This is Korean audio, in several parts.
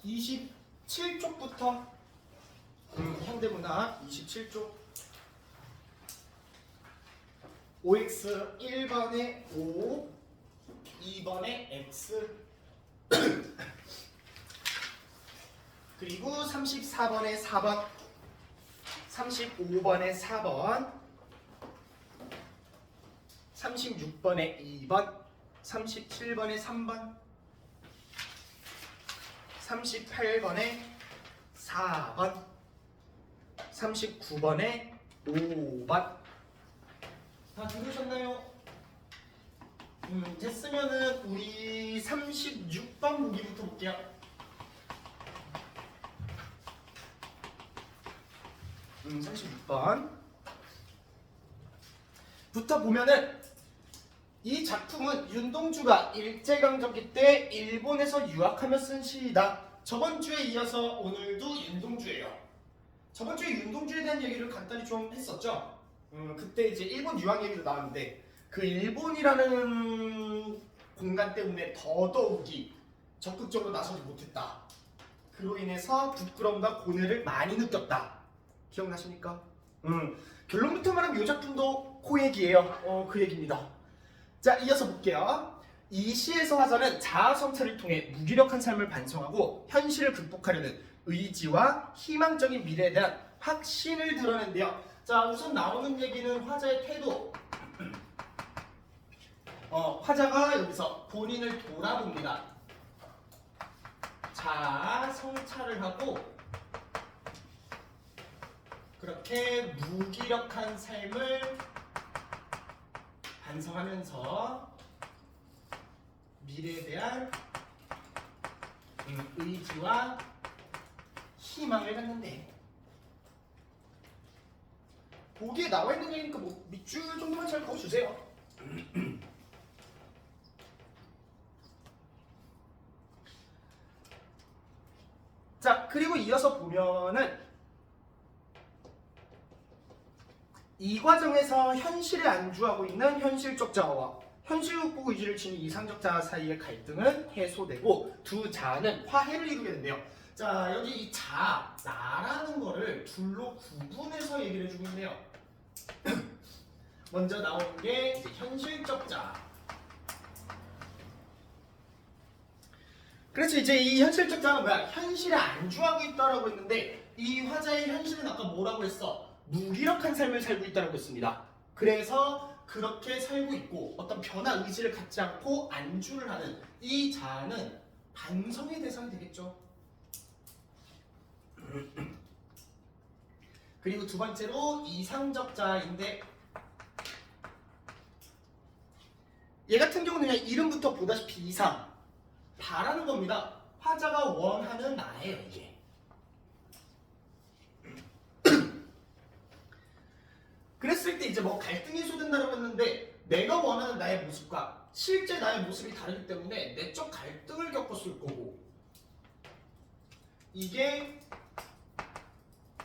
27쪽부터 현대문학 27쪽 5x 1번에 5 2번에 x 그리고 34번에 4번 35번에 4번 36번에 2번 37번에 3번 38번에 4번 39번에 5번 다 들으셨나요? 됐으면은 우리 36번 보기부터 볼게요. 음, 36번 부터 보면은 이 작품은 윤동주가 일제강점기 때 일본에서 유학하며 쓴 시이다. 저번 주에 이어서 오늘도 윤동주예요. 저번 주에 윤동주에 대한 얘기를 간단히 좀 했었죠. 그때 이제 일본 유학 얘기도 나왔는데 그 일본이라는 공간 때문에 더더욱이 적극적으로 나서지 못했다. 그로 인해서 부끄러움과 고뇌를 많이 느꼈다. 기억나십니까? 결론부터 말하면 이 작품도 그 얘기예요. 그 얘기입니다. 자, 이어서 볼게요. 이 시에서 화자는 자아 성찰을 통해 무기력한 삶을 반성하고 현실을 극복하려는 의지와 희망적인 미래에 대한 확신을 드러낸대요. 자, 우선 나오는 얘기는 화자의 태도. 화자가 여기서 본인을 돌아봅니다. 자아 성찰을 하고 그렇게 무기력한 삶을 반성하면서 미래에 대한 의지와 희망을 갖는데 거기에 나와 있는 얘기니까 뭐 밑줄 정도만 잘 그어주세요. 자, 그리고 이어서 보면은 이 과정에서 현실에 안주하고 있는 현실적 자아와 현실 극복 의지를 지닌 이상적 자아 사이의 갈등은 해소되고 두 자아는 화해를 이루게 된대요. 자, 여기 이 자아, 나라는 거를 둘로 구분해서 얘기를 해주고 있네요. 먼저 나오는 게 이제 현실적 자아. 그래서 이제 이 현실적 자아는 뭐야? 현실에 안주하고 있다라고 했는데 이 화자의 현실은 아까 뭐라고 했어? 무기력한 삶을 살고 있다고 했습니다. 그래서 그렇게 살고 있고 어떤 변화 의지를 갖지 않고 안주를 하는 이 자아는 반성의 대상이 되겠죠. 그리고 두 번째로 이상적 자아인데 얘 같은 경우는 그냥 이름부터 보다시피 이상 바라는 겁니다. 화자가 원하는 나예요, 이게. 그랬을 때 이제 뭐 갈등이 해소된다고 했는데 내가 원하는 나의 모습과 실제 나의 모습이 다르기 때문에 내적 갈등을 겪었을 거고 이게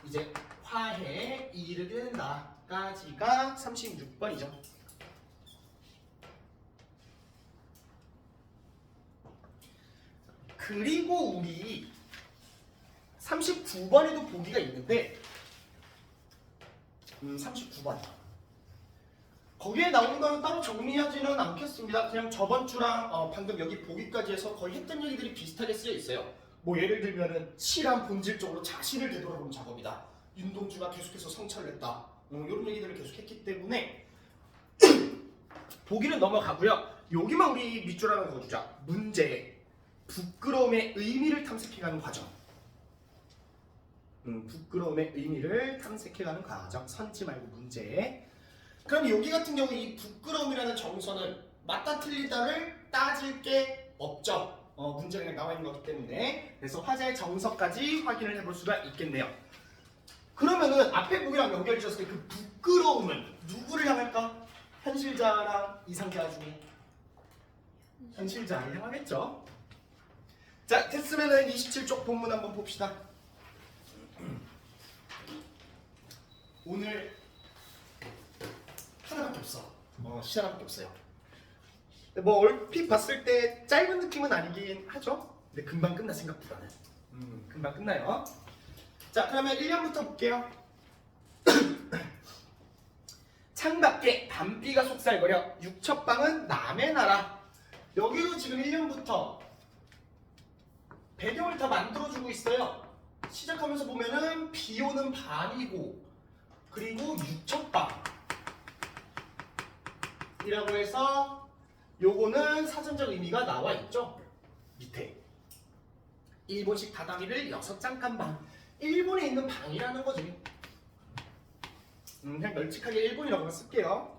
이제 화해에 이르게 된다까지가 36번이죠. 그리고 우리 39번에도 보기가 있는데 39번 거기에 나오는 거는 따로 정리하지는 않겠습니다. 그냥 저번 주랑 방금 여기 보기까지 해서 거의 했던 얘기들이 비슷하게 쓰여 있어요. 뭐 예를 들면은 시란 본질적으로 자신을 되돌아보는 작업이다. 윤동주가 계속해서 성찰을 했다. 이런 얘기들을 계속했기 때문에 보기는 넘어가고요. 여기만 우리 밑줄 하나 그어주자. 문제, 부끄러움의 의미를 탐색해가는 과정. 부끄러움의 의미를 탐색해가는 과정. 선지 말고 문제. 그럼 여기 같은 경우 이 부끄러움이라는 정서는 맞다 틀리다를 따질 게 없죠. 문제가 그냥 나와 있는 거기 때문에. 그래서 화자의 정서까지 확인을 해볼 수가 있겠네요. 그러면은 앞에 보기랑 연결해 주셨을 때 그 부끄러움은 누구를 향할까? 현실자랑 이상자 중에 현실자를 향하겠죠. 자, 됐으면은 27쪽 본문 한번 봅시다. 오늘 하나밖에 없어. 시 하나밖에 없어요. 뭐 얼핏 봤을 때 짧은 느낌은 아니긴 하죠. 근데 금방 끝나 생각보다는. 금방 끝나요. 자, 그러면 1년부터 볼게요. 창밖에 밤비가 속살거려 육첩방은 남의 나라. 여기도 지금 1년부터 배경을 다 만들어주고 있어요. 시작하면서 보면은 비 오는 밤이고 그리고 육첩방 이라고 해서 요거는 사전적 의미가 나와 있죠. 밑에 일본식 다다미를 6장 칸방. 일본에 있는 방이라는 거지. 그냥 널찍하게 일본이라고만 쓸게요.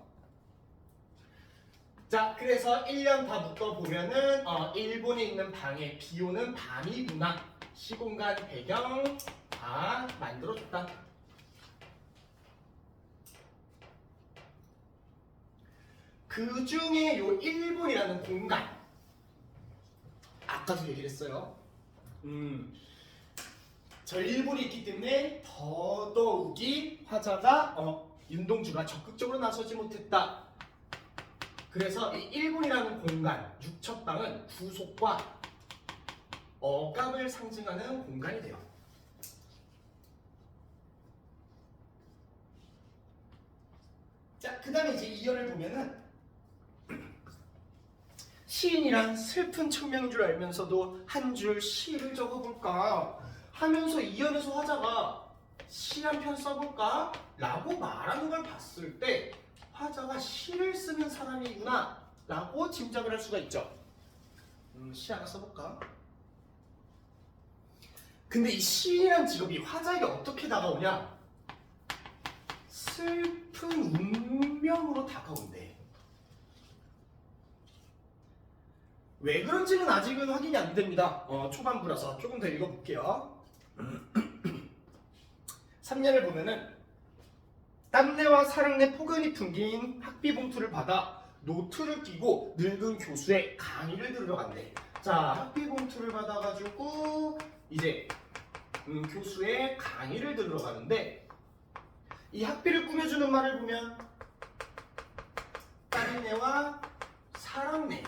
자, 그래서 1년 다 묶어보면은 일본에 있는 방에 비 오는 밤이구나. 시공간 배경 다 만들어줬다. 그 중에 요 일본이라는 공간 아까도 얘기를 했어요. 저 일본이 있기 때문에 더더욱이 화자가 윤동주가 적극적으로 나서지 못했다. 그래서 이 일본이라는 공간 육첩방은 구속과 억압을 상징하는 공간이 돼요. 자, 그 다음에 이제 이연을 보면은 시인이란 슬픈 측면인 줄 알면서도 한 줄 시를 적어볼까 하면서 이연에서 화자가 시 한 편 써볼까 라고 말하는 걸 봤을 때 화자가 시를 쓰는 사람이구나 라고 짐작을 할 수가 있죠. 시 하나 써볼까? 근데 이 시인이란 직업이 화자에게 어떻게 다가오냐? 슬픈 운명으로 다가온대. 왜 그런지는 아직은 확인이 안 됩니다. 초반부라서 조금 더 읽어볼게요. 3년을 보면은 땀내와 사랑내 폭언이 풍긴 학비 봉투를 받아 노트를 끼고 늙은 교수의 강의를 들으러 간대. 자, 학비 봉투를 받아가지고 이제 교수의 강의를 들으러 가는데 이 학비를 꾸며주는 말을 보면 땀내와 사랑내.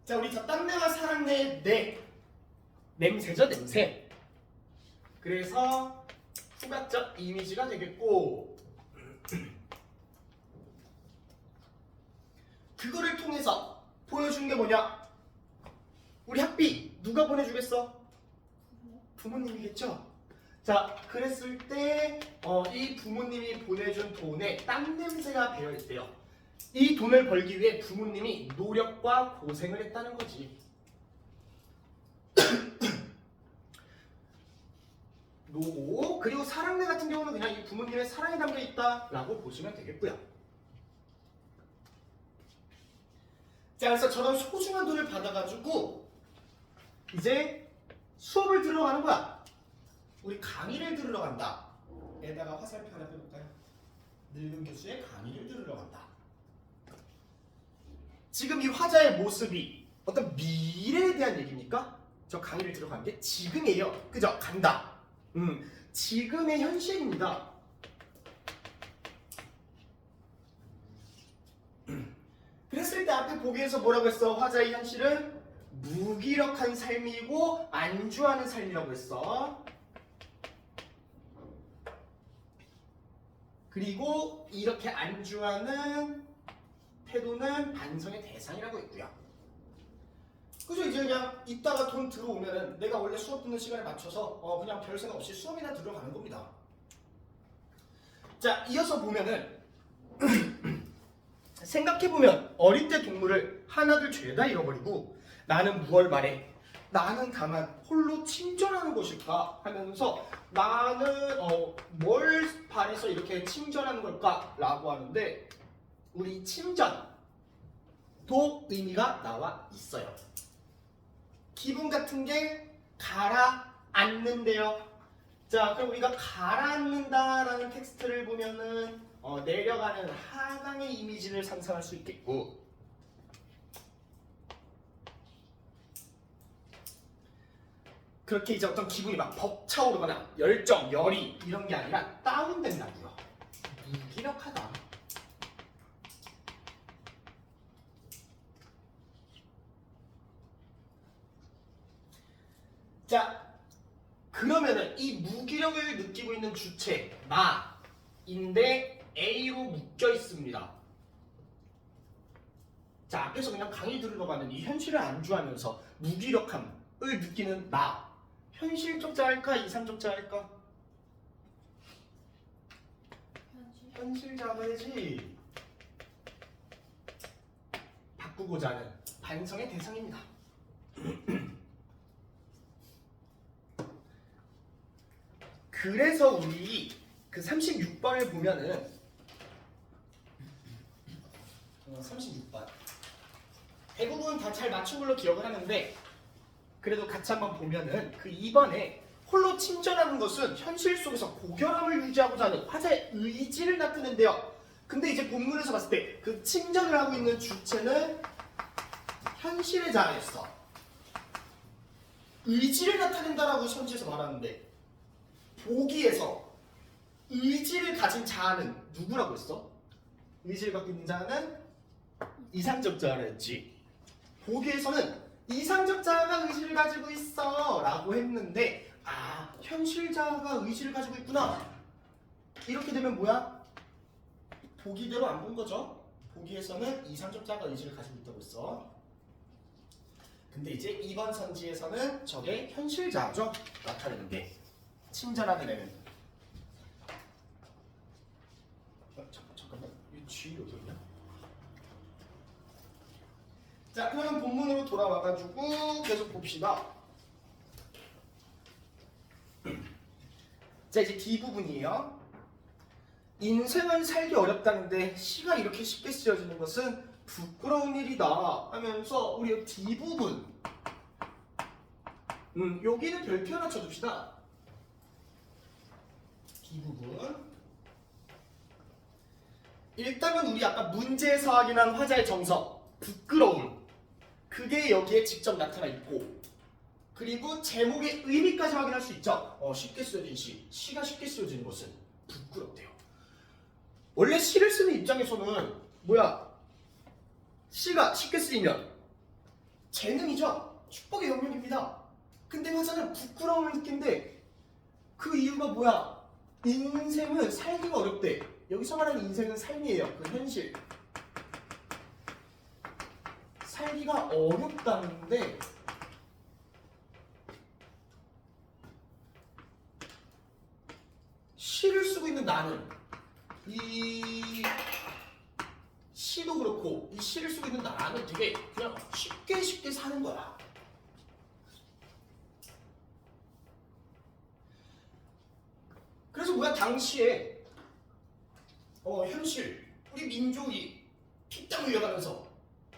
자, 우리 저 땀내와 사랑내 냄새죠, 냄새. 그래서 후각적 이미지가 되겠고 그거를 통해서 보여주는 게 뭐냐? 우리 학비 누가 보내주겠어? 부모님이겠죠? 자, 그랬을 때 이 부모님이 보내준 돈에 땀 냄새가 배어있대요. 이 돈을 벌기 위해 부모님이 노력과 고생을 했다는 거지. 노고 그리고 사랑내 같은 경우는 그냥 이 부모님의 사랑이 담겨 있다라고 보시면 되겠고요. 자, 그래서 저런 소중한 돈을 받아가지고 이제 수업을 들으러 가는 거야. 우리 강의를 들으러 간다. 에다가 화살표 하나 빼볼까요? 늙은 교수의 강의를 들으러 간다. 지금 이 화자의 모습이 어떤 미래에 대한 얘기입니까? 저 강의를 들어간 게 지금이에요. 그죠? 간다. 지금의 현실입니다. 그랬을 때 앞에 보기에서 뭐라고 했어? 화자의 현실은 무기력한 삶이고 안주하는 삶이라고 했어. 그리고 이렇게 안주하는 태도는 반성의 대상이라고 했고요. 그죠? 이제 그냥 이따가 돈 들어오면은 내가 원래 수업 듣는 시간에 맞춰서 그냥 별 생각 없이 수업이나 들어가는 겁니다. 자, 이어서 보면은 생각해보면 어릴 때 동물을 하나둘 죄다 잃어버리고 나는 무얼 바래? 나는 다만 홀로 친절하는 것일까? 하면서 나는 뭘 바래서 이렇게 친절한 걸까? 라고 하는데 우리 친절도 의미가 나와 있어요. 기분 같은 게 가라앉는데요. 자, 그럼 우리가 가라앉는다라는 텍스트를 보면은 내려가는 하강의 이미지를 상상할 수 있겠고, 그렇게 이제 어떤 기분이 막 벅차오르거나 열정, 열이 이런 게 아니라 다운된다고요. 무기력하다. 자, 그러면은 이 무기력을 느끼고 있는 주체 나인데 A로 묶여 있습니다. 자, 앞에서 그냥 강의 들으러 가는 이 현실을 안주하면서 무기력함을 느끼는 나. 현실적자 할까? 이상적자 할까? 현실자가 되지. 바꾸고자 하는 반성의 대상입니다. 그래서 우리 그 36번을 보면은 36번 대부분 다 잘 맞춘 걸로 기억을 하는데 그래도 같이 한번 보면은 그 2번에 홀로 친절하는 것은 현실 속에서 고결함을 유지하고자 하는 화자의 의지를 나타낸대요. 근데 이제 본문에서 봤을 때 그 친절을 하고 있는 주체는 현실의 자아였어. 의지를 나타낸다라고 선지에서 말하는데 보기에서 의지를 가진 자아는 누구라고 했어? 의지를 갖고 있는 자아는 이상적 자아라 했지. 보기에서는 이상적 자아가 의지를 가지고 있어 라고 했는데 아, 현실 자아가 의지를 가지고 있구나. 이렇게 되면 뭐야? 보기대로 안 본 거죠. 보기에서는 이상적 자아가 의지를 가지고 있다고 했어. 근데 이제 2번 선지에서는 저게 현실 자아죠. 나타내는 게 친절하는 애는. 잠깐만, 이 G 어디 있냐? 자, 그러면 본문으로 돌아와가지고 계속 봅시다. 자, 이제 D 부분이에요. 인생은 살기 어렵다는데 시가 이렇게 쉽게 쓰여지는 것은 부끄러운 일이다 하면서 우리 D 부분 여기는 별표 하나 쳐줍시다. D 부분 일단은 우리 아까 문제에서 확인한 화자의 정서 부끄러움 그게 여기에 직접 나타나 있고 그리고 제목의 의미까지 확인할 수 있죠. 쉽게 쓰여진 시가 쉽게 쓰여지는 것은 부끄럽대요. 원래 시를 쓰는 입장에서는 뭐야? 시가 쉽게 쓰이면 재능이죠. 축복의 영역입니다. 근데 화자는 부끄러움을 느낀대. 그 이유가 뭐야? 인생은 살기가 어렵대. 여기서 말하는 인생은 삶이에요. 그 현실. 살기가 어렵다는데 시를 쓰고 있는 나는 이 시도 그렇고 이 시를 쓰고 있는 나는 되게 그냥 쉽게 사는 거야. 그래서 뭐야 당시에 현실 우리 민족이 피땀 흘려가면서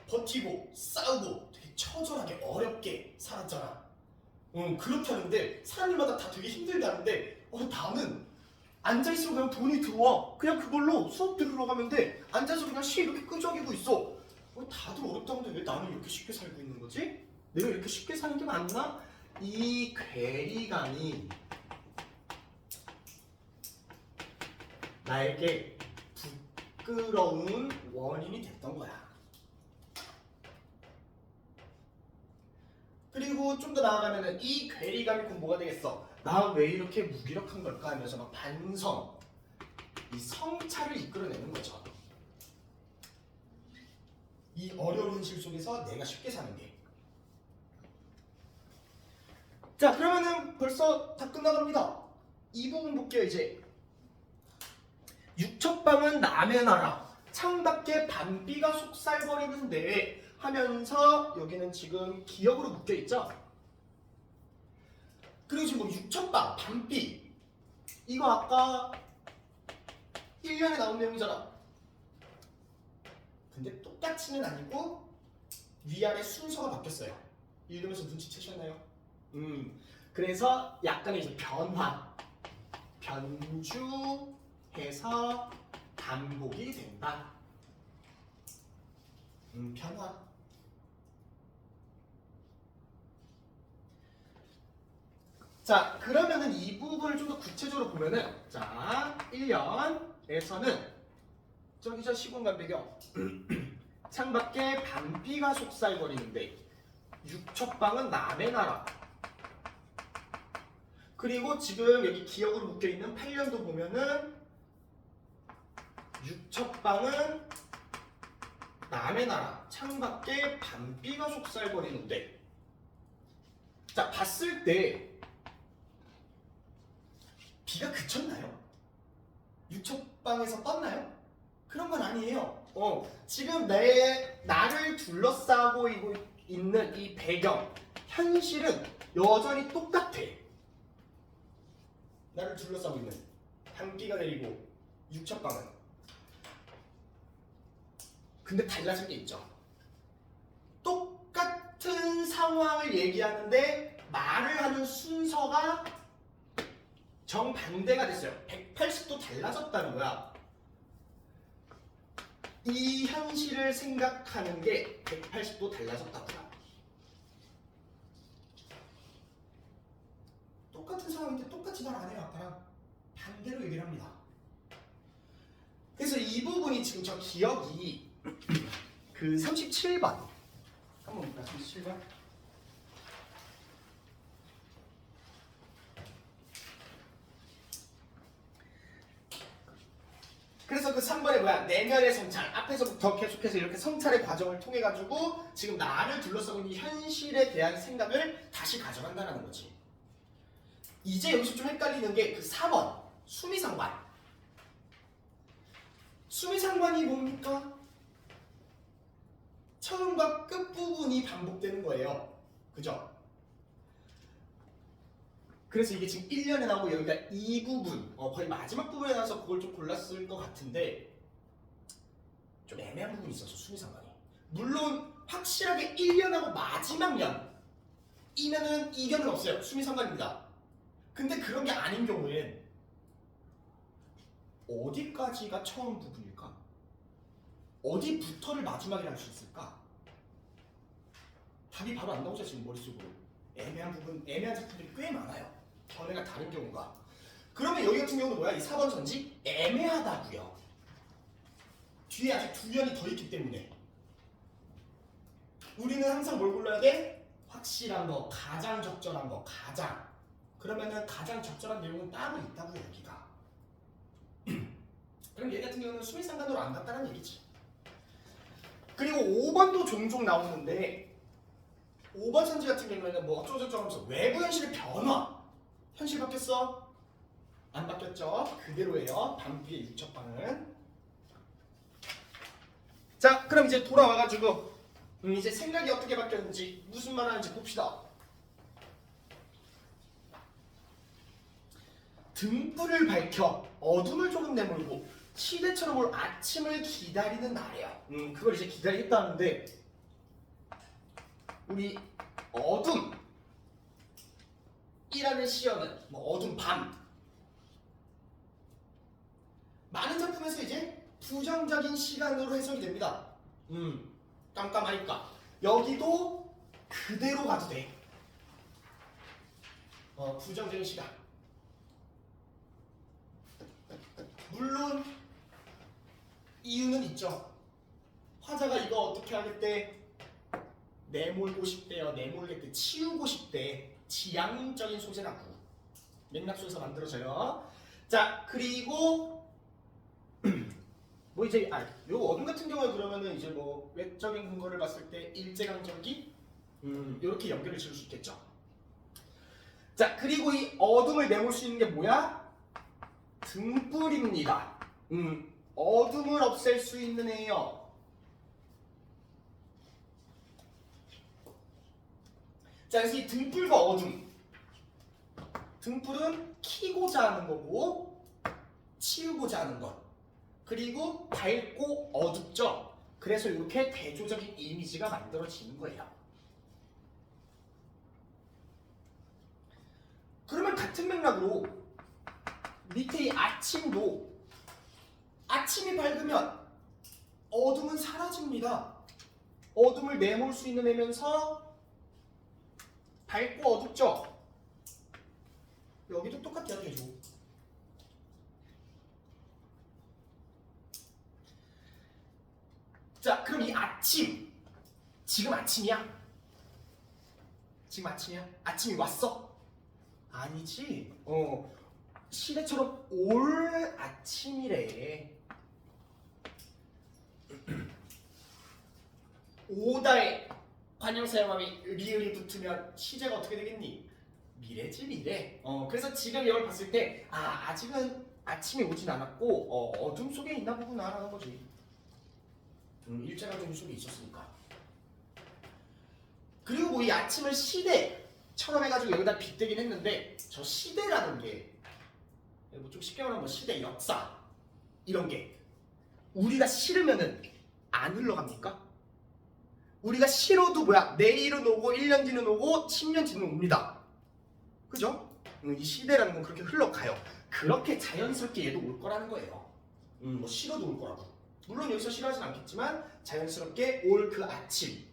버티고 싸우고 되게 처절하게 어렵게 살았잖아. 그렇다는데 사람들마다 다 되게 힘들다는데 나는 앉아있으면 그냥 돈이 들어와. 그냥 그걸로 수업 들으러 가면 돼. 앉아서 그냥 시 이렇게 끄적이고 있어. 다들 어렵다는데 왜 나는 이렇게 쉽게 살고 있는 거지? 내가 이렇게 쉽게 사는 게 맞나? 이 괴리감이 나에게 부끄러운 원인이 됐던 거야. 그리고 좀 더 나아가면은 이 괴리감이 곧 뭐가 되겠어? 나 왜 이렇게 무기력한 걸까 하면서 막 반성, 이 성찰을 이끌어내는 거죠. 이 어려운 현실 속에서 내가 쉽게 사는 게. 자, 그러면은 벌써 다 끝나갑니다. 이 부분 볼게요, 이제. 육첩방은 남의 나라, 창밖에 밤비가 속살거리는데 하면서 여기는 지금 기억으로 묶여있죠? 그리고 지금 뭐 육첩방, 밤비 이거 아까 1년에 나온 내용이잖아. 근데 똑같이는 아니고 위아래 순서가 바뀌었어요. 읽으면서 눈치채셨나요? 그래서 약간의 이제 변화, 변주해서 반복이 된다. 변화. 자, 그러면은 이 부분을 좀 더 구체적으로 보면은 자, 1년에서는 저기 저 시공간 배경 창밖에 밤비가 속살거리는데 육첩방은 남의 나라 그리고 지금 여기 기억으로 묶여있는 8년도 보면은 육첩방은 남의 나라 창밖에 밤비가 속살거리는데, 자, 봤을 때 비가 그쳤나요? 육첩방에서 떴나요? 그런 건 아니에요. 지금 나를 둘러싸고 있는 이 배경, 현실은 여전히 똑같아. 나를 둘러싸고 있는 밤비가 내리고 육첩방은. 근데 달라진 게 있죠. 똑같은 상황을 얘기하는데 말을 하는 순서가 정반대가 됐어요. 180도 달라졌다는 거야. 이 현실을 생각하는 게 180도 달라졌다고요. 똑같은 상황인데 똑같이 말 안 해요. 아까랑 반대로 얘기를 합니다. 그래서 이 부분이 지금 저 기억이 그 37번 한번 볼까요? 37번. 그래서 그 3번에 뭐야? 내면의 성찰. 앞에서부터 계속해서 이렇게 성찰의 과정을 통해 가지고 지금 나를 둘러싸고 있는 현실에 대한 생각을 다시 가져간다는 거지. 이제 여기서 좀 헷갈리는 게 그 4번 수미상관. 수미상관이 뭡니까? 처음과 끝부분이 반복되는 거예요. 그죠? 그래서 이게 지금 1년에 나오고 여기가 이 부분, 거의 마지막 부분에 나와서 그걸 좀 골랐을 것 같은데 좀 애매한 부분이 있어서 수미상관이. 물론 확실하게 1년하고 마지막 년이면은 이견은 없어요. 수미상관입니다. 근데 그런 게 아닌 경우엔 어디까지가 처음 부분일까? 어디부터를 마지막이라 할 수 있을까? 답이 바로 안 나오죠. 지금 머릿속으로. 애매한 부분, 애매한 작품들이 꽤 많아요. 견해가 다른 경우가. 그러면 여기 같은 경우는 뭐야? 이 4번 선지 애매하다고요. 뒤에 아직 2년이 더 있기 때문에 우리는 항상 뭘 골라야 돼? 확실한 거, 가장 적절한 거, 가장. 그러면은 가장 적절한 내용은 따로 있다고 여기가. 그럼 얘 같은 경우는 수미상관으로 안 갔다는 얘기지. 그리고 5번도 종종 나오는데 5번 선지 같은 경우에는 뭐 어쩌고저쩌고 하면서 외부 현실의 변화. 현실 바뀌었어? 안 바뀌었죠? 그대로예요. 밤비의 육첩방은. 자, 그럼 이제 돌아와가지고 이제 생각이 어떻게 바뀌었는지 무슨 말 하는지 봅시다. 등불을 밝혀 어둠을 조금 내몰고 시대처럼 올 아침을 기다리는 날이야. 그걸 이제 기다리겠다는데 우리 어둠이라는 시어는 뭐 어둠 밤. 많은 작품에서 이제 부정적인 시간으로 해석이 됩니다. 깜깜하니까. 여기도 그대로 가도 돼. 부정적인 시간. 물론 이유는 있죠. 화자가 이거 어떻게 하겠대? 내몰고 싶대요. 내몰겠대. 치우고 싶대. 지향적인 소재라고. 맥락소에서 만들어져요. 자, 그리고 뭐 이제 요 어둠 같은 경우에 그러면은 이제 뭐 외적인 근거를 봤을 때 일제강점기 이렇게 연결을 지을 수 있겠죠. 자, 그리고 이 어둠을 내몰 수 있는 게 뭐야? 등불입니다. 어둠을 없앨 수 있는 애요. 자, 그래서 이 등불과 어둠. 등불은 켜고자 하는 거고 치우고자 하는 것. 그리고 밝고 어둡죠. 그래서 이렇게 대조적인 이미지가 만들어지는 거예요. 그러면 같은 맥락으로 밑에 이 아침도 아침이 밝으면 어둠은 사라집니다. 어둠을 내몰 수 있는 애면서 밝고 어둡죠. 여기도 똑같아요. 대조. 자, 그럼 이 아침 지금 아침이야? 지금 아침이야? 아침이 왔어? 아니지. 시대처럼 올 아침이래. 오다에 관형사용함이 리을이 붙으면 시제가 어떻게 되겠니? 미래지 미래. 그래서 지금 이걸 봤을 때 아직은 아침이 오진 않았고 어둠 속에 있나 보구나라는 거지. 일제강점기 속에 있었으니까. 그리고 뭐 이 아침을 시대처럼 해가지고 여기다 빗대긴 했는데 저 시대라는 게 뭐 좀 쉽게 말하면 뭐 시대 역사 이런 게 우리가 싫으면은 안 흘러갑니까? 우리가 싫어도 뭐야 내일은 오고 1년 뒤는 오고 10년 뒤는 옵니다. 그죠? 이 시대라는 건 그렇게 흘러가요. 그렇게 자연스럽게 얘도 올 거라는 거예요. 뭐 싫어도 올 거라고. 물론 여기서 싫어하진 않겠지만 자연스럽게 올 그 아침을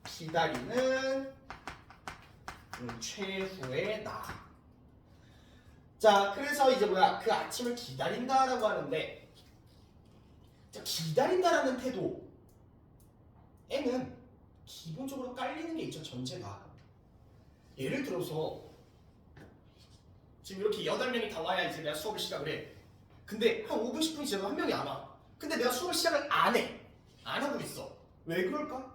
기다리는 최후의 나. 자, 그래서 이제 뭐야 그 아침을 기다린다라고 하는데, 자, 기다린다라는 태도에는 기본적으로 깔리는 게 있죠. 전제가. 예를 들어서 지금 이렇게 8명이 다 와야 이제 내가 수업을 시작을 해. 근데 한 5분 10분이 지나도 한 명이 안 와. 근데 내가 수업을 시작을 안 해. 안 하고 있어. 왜 그럴까?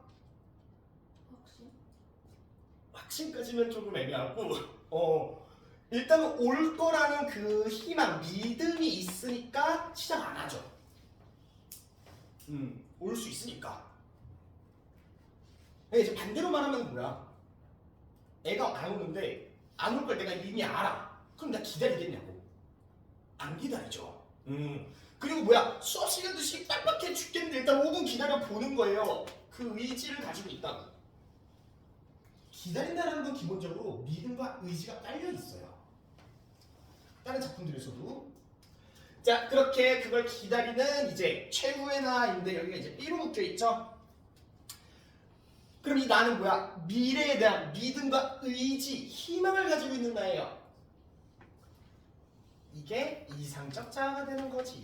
확신까지는 조금 애매하고 일단은 올 거라는 그 희망, 믿음이 있으니까 시작 안 하죠. 올 수 있으니까. 이제 반대로 말하면 뭐야? 애가 안 오는데 안 올 걸 내가 이미 알아. 그럼 나 기다리겠냐고? 안 기다리죠. 그리고 뭐야? 수업 시간도 빡빡해 죽겠는데 일단 5분 기다려 보는 거예요. 그 의지를 가지고 있다고. 기다린다는 건 기본적으로 믿음과 의지가 깔려 있어요. 다른 작품들에서도. 자, 그렇게 그걸 기다리는 이제 최후의 나인데 여기가 이제 B로 묶여 있죠. 그럼 이 나는 뭐야? 미래에 대한 믿음과 의지, 희망을 가지고 있는 나예요. 이게 이상적 자아가 되는 거지.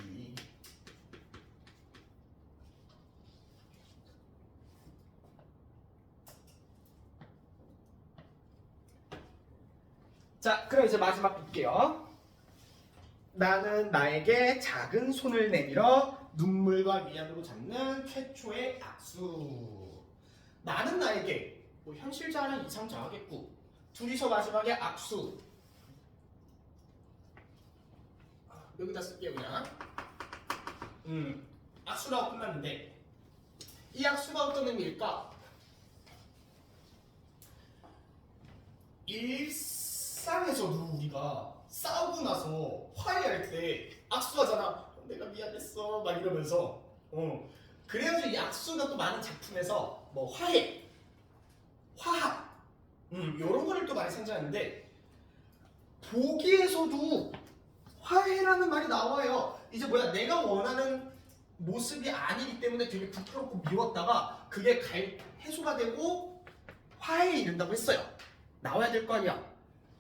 자, 그럼 이제 마지막 볼게요. 나는 나에게 작은 손을 내밀어 눈물과 위안으로 잡는 최초의 악수. 나는 나에게 뭐 현실자랑 이상자하겠고 둘이서 마지막에 악수. 여기다 쓸게요 그냥. 악수라고 끝났는데 이 악수가 어떤 의미일까? 일상에서도 우리가 싸우고 나서 화해할 때 악수하잖아. 내가 미안했어 막 이러면서. 그래가지고 이 악수가 또 많은 작품에서 뭐 화해, 화합 이런 거를 또 많이 상징하는데 보기에서도 화해라는 말이 나와요. 이제 뭐야 내가 원하는 모습이 아니기 때문에 되게 부끄럽고 미웠다가 그게 해소가 되고 화해에 이른다고 했어요. 나와야 될 거 아니야.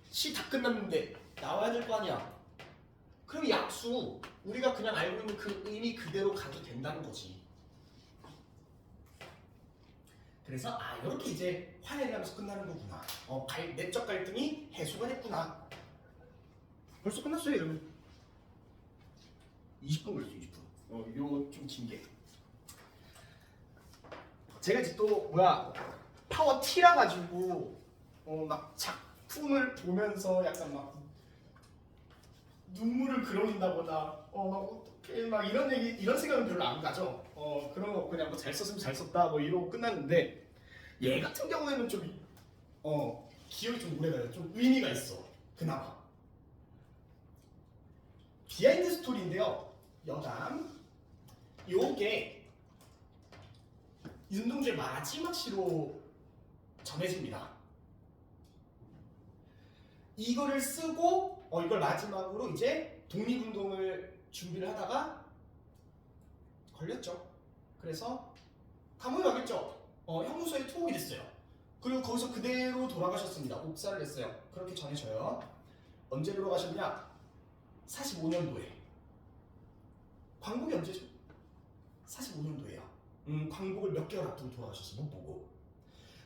시 다 끝났는데 나와야 될 거 아니야. 그럼 이 악수 우리가 그냥 알고 있는 그 의미 그대로 가도 된다는 거지. 그래서 이렇게 이제 화해를 하면서 끝나는 거구나. 내적 갈등이 해소가 됐구나. 벌써 끝났어요 이러면 20분 걸렸어. 20분. 요거 좀 긴 게. 제가 이제 또 뭐야 파워 T라 가지고 막 작품을 보면서 약간 막 눈물을 그려온다거나 막 어떡해 막 이런 생각은 별로 안 가죠. 그런 거 그냥 뭐 잘 썼으면 잘 썼다 뭐 이러고 끝났는데 얘 같은 경우에는 좀 기억이 좀 오래가요. 좀 의미가 있어. 그나마. 비하인드 스토리인데요. 여담. 요게 윤동주의 마지막 시로 전해집니다. 이거를 쓰고 이걸 마지막으로 이제 독립운동을 준비를 하다가 걸렸죠. 그래서 감옥에 가겠죠. 형무소에 투옥이 됐어요. 그리고 거기서 그대로 돌아가셨습니다. 옥사를 했어요. 그렇게 전해져요. 언제 돌아가셨냐? 45년도에. 광복이 언제죠? 45년도에요. 광복을 몇 개월 앞두고 돌아가셨어. 못 보고.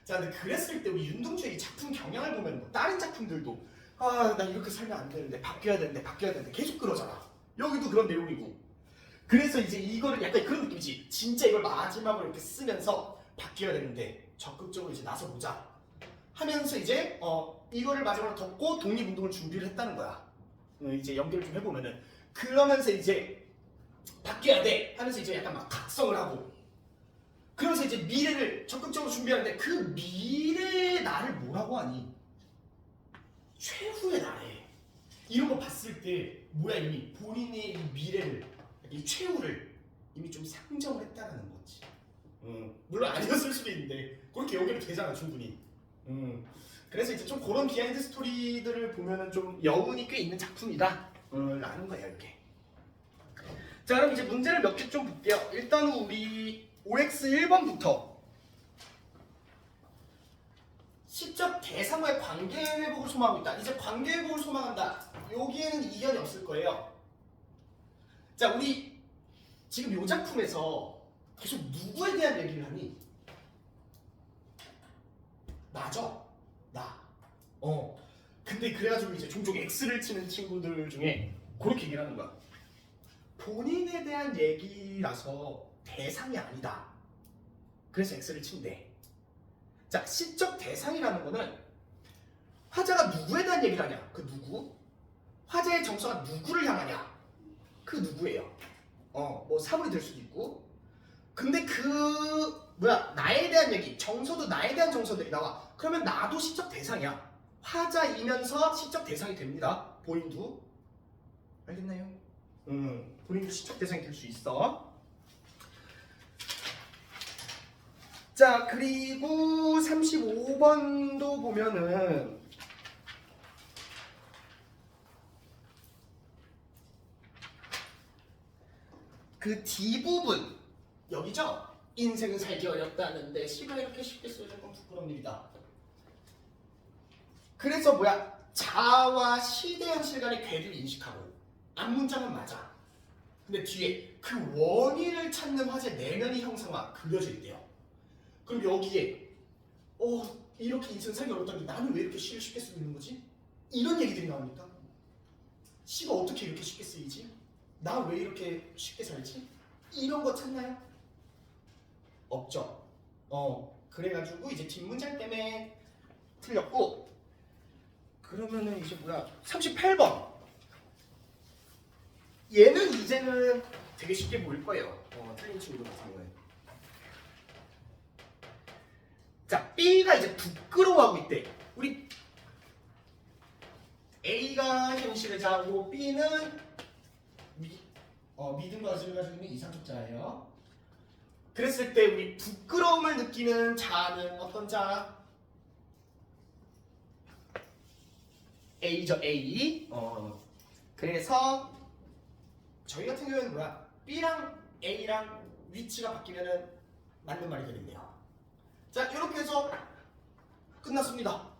자, 근데 그랬을 때 우리 윤동주의 이 작품 경향을 보면 뭐 다른 작품들도 나 이렇게 살면 안 되는데 바뀌어야 되는데 계속 그러잖아. 여기도 그런 내용이고. 그래서 이제 이거를 약간 그런 느낌이지. 진짜 이걸 마지막으로 이렇게 쓰면서 바뀌어야 되는데 적극적으로 이제 나서보자 하면서 이제 이거를 마지막으로 덮고 독립운동을 준비를 했다는 거야. 이제 연결 좀 해보면은 그러면서 이제 바뀌어야 돼 하면서 이제 약간 막 각성을 하고 그러면서 이제 미래를 적극적으로 준비하는데 그 미래의 나를 뭐라고 하니? 최후의 나래. 이런 거 봤을 때 뭐야 이미 본인의 이 미래를 이 최후를 이미 좀 상정을 했다라는 거지. 물론 아니었을 수도 있는데 그렇게 연결이 되잖아 충분히. 그래서 이제 좀 그런 비하인드 스토리들을 보면은 좀 여운이 꽤 있는 작품이다 라는 거예요 이렇게. 자 그럼 이제 문제를 몇 개 좀 볼게요. 일단 우리 OX 1번부터 시적 대상과의 관계 회복을 소망하고 있다. 이제 관계 회복을 소망한다. 여기에는 이견이 없을 거예요. 자 우리 지금 이 작품에서 계속 누구에 대한 얘기를 하니? 나죠? 나. 근데 그래가지고 이제 종종 X를 치는 친구들 중에 그렇게 얘기를 하는 거야. 본인에 대한 얘기라서 대상이 아니다. 그래서 X를 친대. 자, 시적 대상이라는 거는 화자가 누구에 대한 얘기를 하냐? 그 누구? 화자의 정서가 누구를 향하냐? 그 누구예요? 뭐 사물이 될 수도 있고. 근데 나에 대한 얘기, 정서도 나에 대한 정서들이 나와. 그러면 나도 시적 대상이야. 화자이면서 시적 대상이 됩니다. 본인도. 알겠나요? 본인도 시적 대상이 될 수 있어. 자, 그리고 35번도 보면은 그 D부분 여기죠? 인생은 살기 어렵다는데 시가 이렇게 쉽게 쓰여진 건 부끄러운 일이다. 그래서 뭐야? 자와 시대현실 간의 괴리를 인식하고 앞문장은 맞아. 근데 뒤에 그 원인을 찾는 화제 내면이 형상화 그려져 있대요. 그럼 여기에 이렇게 인생 살기 어렵다는데 나는 왜 이렇게 시를 쉽게 쓰고 있는 거지? 이런 얘기들이 나옵니까? 시가 어떻게 이렇게 쉽게 쓰이지? 나 왜 이렇게 쉽게 살지? 이런 거 찾나요? 없죠. 그래가지고 이제 뒷문장 때문에 틀렸고 그러면은 이제 38번 얘는 이제는 되게 쉽게 보일 거예요. 틀린 친구들 같은 경우에. 자, B가 이제 부끄러워하고 있대. 우리 A가 현실의 자고 B는 믿음과 의지를 가지고 있는 이상적자예요. 그랬을 때 우리 부끄러움을 느끼는 자는 어떤 자? A죠, A. 그래서 저희 같은 경우에는 B랑 A랑 위치가 바뀌면은 맞는 말이 되겠네요. 자, 이렇게 해서 끝났습니다.